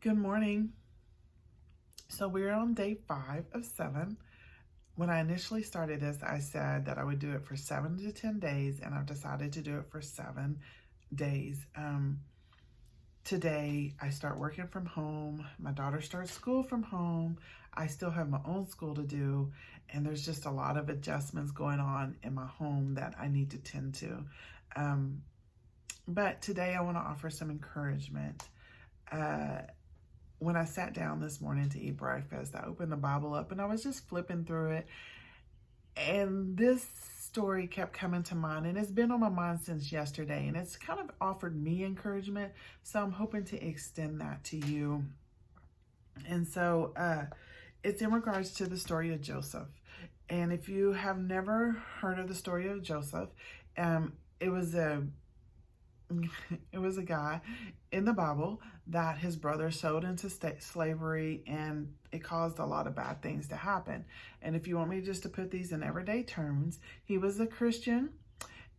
Good morning. So we're on day 5 of 7. When I initially started this, I said that I would do it for 7 to 10 days, and I've decided to do it for 7 days. Today, I start working from home. My daughter starts school from home. I still have my own school to do, and there's just a lot of adjustments going on in my home that I need to tend to. But today, I want to offer some encouragement. When I sat down this morning to eat breakfast, I opened the Bible up and I was just flipping through it. And this story kept coming to mind, and it's been on my mind since yesterday, and it's kind of offered me encouragement. So I'm hoping to extend that to you. And so it's in regards to the story of Joseph. And if you have never heard of the story of Joseph, it was a guy in the Bible that his brother sold into slavery, and it caused a lot of bad things to happen. And if you want me just to put these in everyday terms, he was a Christian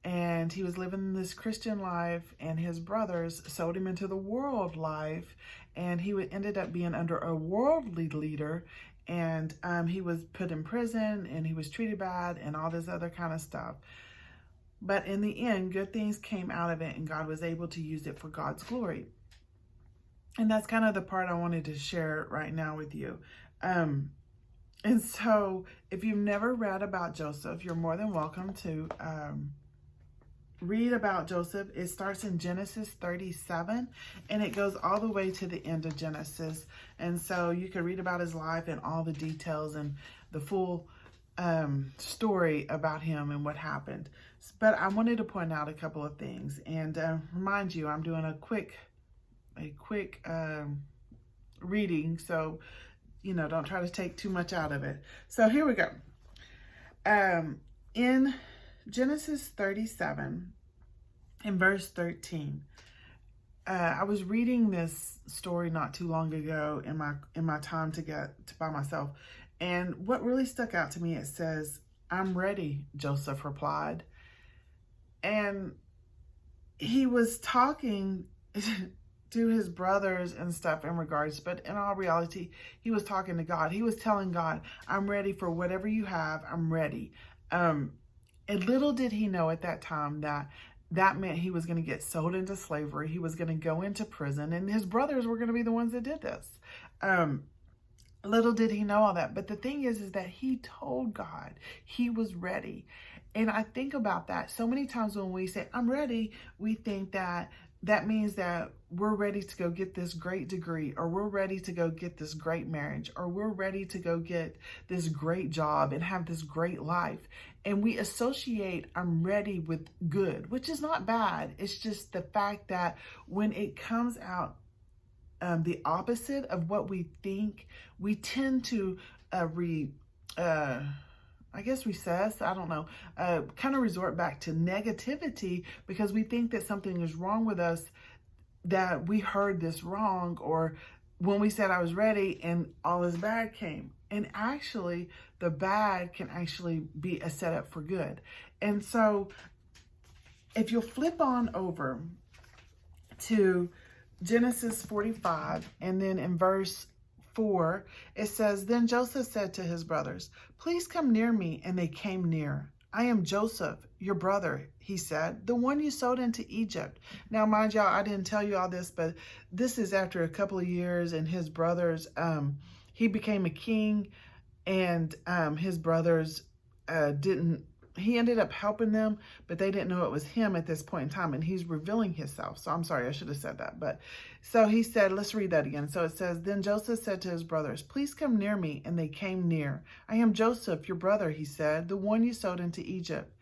and he was living this Christian life, and his brothers sold him into the world life, and he ended up being under a worldly leader, and he was put in prison and he was treated bad and all this other kind of stuff. But in the end, good things came out of it, and God was able to use it for God's glory. And that's kind of the part I wanted to share right now with you. And so if you've never read about Joseph, you're more than welcome to read about Joseph. It starts in Genesis 37, and it goes all the way to the end of Genesis. And so you can read about his life and all the details and the full story about him and what happened. But I wanted to point out a couple of things and remind you, I'm doing a quick reading, so don't try to take too much out of it. So here we go. In Genesis 37, in verse 13, I was reading this story not too long ago in my time by myself. And what really stuck out to me, it says, "I'm ready," Joseph replied. And he was talking to his brothers and stuff in regards, but in all reality, he was talking to God. He was telling God, "I'm ready for whatever you have. I'm ready." And little did he know at that time that meant he was going to get sold into slavery. He was going to go into prison, and his brothers were going to be the ones that did this. Little did he know all that. But the thing is that he told God he was ready. And I think about that so many times when we say, "I'm ready," we think that means that we're ready to go get this great degree, or we're ready to go get this great marriage, or we're ready to go get this great job and have this great life. And we associate "I'm ready" with good, which is not bad. It's just the fact that when it comes out the opposite of what we think, we tend to recess, I don't know, kind of resort back to negativity because we think that something is wrong with us, that we heard this wrong, or when we said "I was ready" and all this bad came. And actually, the bad can actually be a setup for good. And so if you'll flip on over to Genesis 45, and then in verse 4, it says, "Then Joseph said to his brothers, 'Please come near me.' And they came near. 'I am Joseph, your brother,' he said, 'the one you sold into Egypt.'" Now, mind y'all, I didn't tell you all this, but this is after a couple of years, and his brothers, he became a king, and his brothers he ended up helping them, but they didn't know it was him at this point in time, and he's revealing himself. So I'm sorry, I should have said that. But so he said, let's read that again. So it says, "Then Joseph said to his brothers, 'Please come near me.' And they came near. 'I am Joseph, your brother,' he said, 'the one you sold into Egypt.'"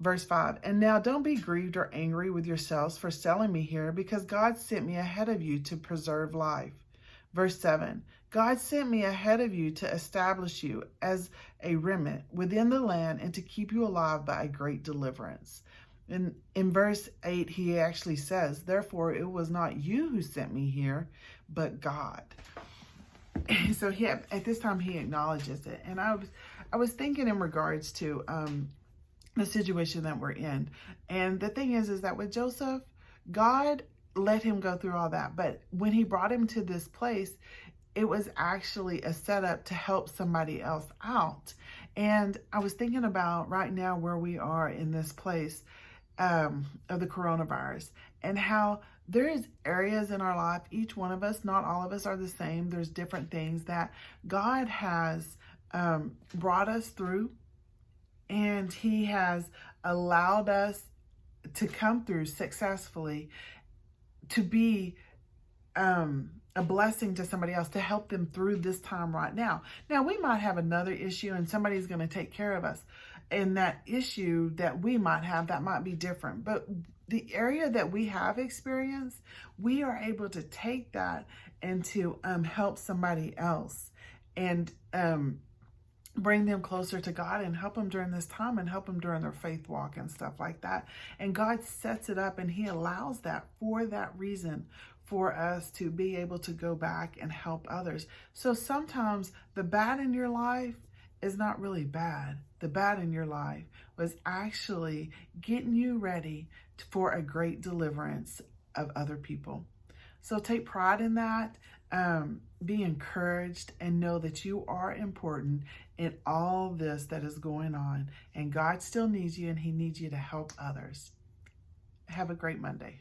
Verse 5, "And now don't be grieved or angry with yourselves for selling me here, because God sent me ahead of you to preserve life." Verse 7, "God sent me ahead of you to establish you as a remnant within the land and to keep you alive by a great deliverance." In verse 8, he actually says, "Therefore, it was not you who sent me here, but God." So at this time, he acknowledges it. And I was thinking in regards to the situation that we're in. And the thing is that with Joseph, God let him go through all that. But when he brought him to this place, it was actually a setup to help somebody else out. And I was thinking about right now where we are in this place of the coronavirus, and how there is areas in our life, each one of us, not all of us are the same. There's different things that God has brought us through, and he has allowed us to come through successfully, to be a blessing to somebody else, to help them through this time right now. Now, we might have another issue and somebody's going to take care of us. And that issue that we might have, that might be different. But the area that we have experienced, we are able to take that and to help somebody else, and bring them closer to God, and help them during this time, and help them during their faith walk and stuff like that. And God sets it up, and he allows that for that reason, for us to be able to go back and help others. So sometimes the bad in your life is not really bad. The bad in your life was actually getting you ready for a great deliverance of other people. So take pride in that. Be encouraged, and know that you are important in all this that is going on. And God still needs you, and he needs you to help others. Have a great Monday.